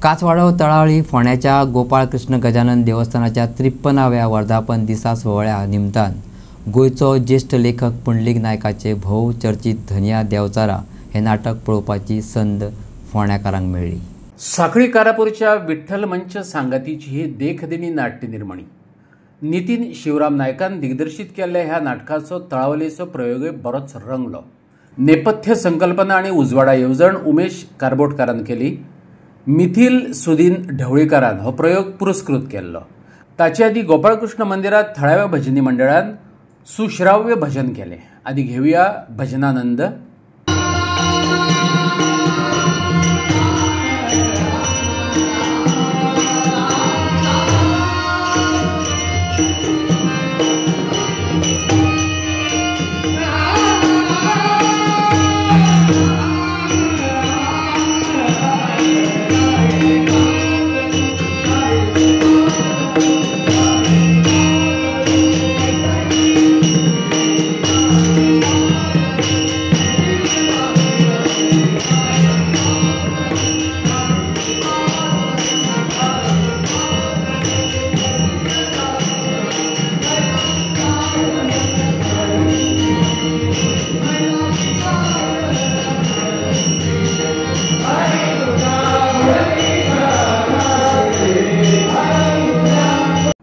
कासवाडो तळावळी फोंड्याच्या गोपाळकृष्ण गजानन देवस्थानाच्या 53व्या वर्धापन दिसा सोहळ्या निमतान गोयचो ज्येष्ठ लेखक पुंडलीक नायकाचे भोव चर्चित धनिया देवचारा हे नाटक पळोवपाची संद फोंड्याकारांक मेळ्ळी। साखळी कारापूरच्या विठ्ठल मंच सांगातीची ही देखदिणी नाट्य निर्मणी नितीन शिवराम नायकान दिग्दर्शित केल्ल्या ह्या नाटकाचो तळावलेचो प्रयोगय बरोच रंगलो। नेपथ्य संकल्पना आणि उजवाडा येवजण उमेश कारबोटकारान केली। मिथिल सुदीन ढवळीकारान हो प्रयोग पुरस्कृत केल्लो। ताचे आदी गोपाळकृष्ण मंदिरात थळाव्या भजनी मंडळान सुश्राव्य भजन केले। आदी घेऊया भजनानंद।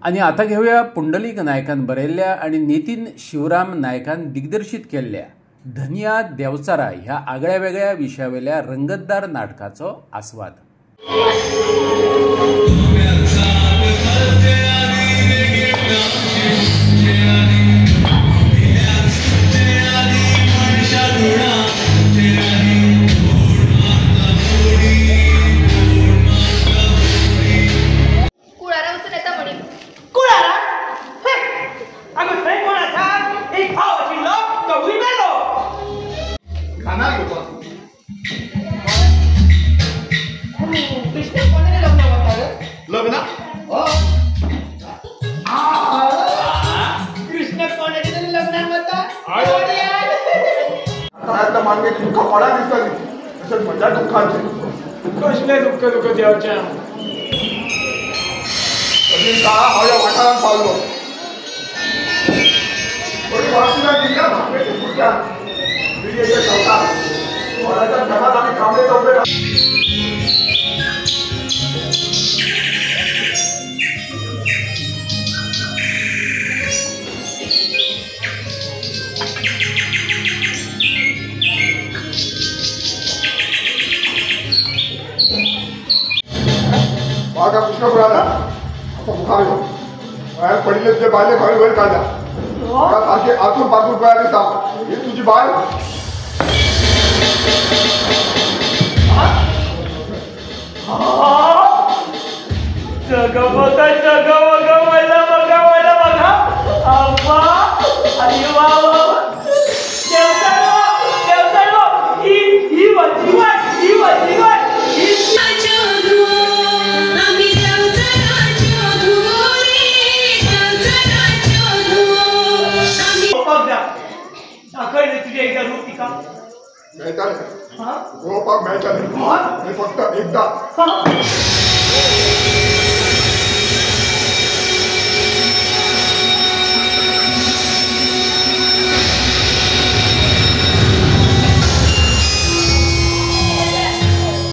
आणि आता घेऊया पुंडलीक नायकान बरयल्ल्या आणि नितीन शिवराम नायकान दिग्दर्शित केल्ल्या धनिया देवचारा ह्या आगळ्या वेगळ्या विशयावेल्या रंगतदार नाटकाचो आस्वाद। मागे दुःख पडा दिसतली तसंच माझ्या दुःखाचे कसले दुःख देवच्या का हांव वाठारांत पावलो बरी वाचना दिल्या भाकरेच्या फुटल्या विजेचे चवता कोणाच्या जगात आम्ही कामले चौबे बागा कृष्णपुराला असं मुखावलं बाहेर पडले तुझे बाले बाहेर वयर काढला सारखे आतून पातून पळाले सांग ही तुझी बाळ फक्त एकदा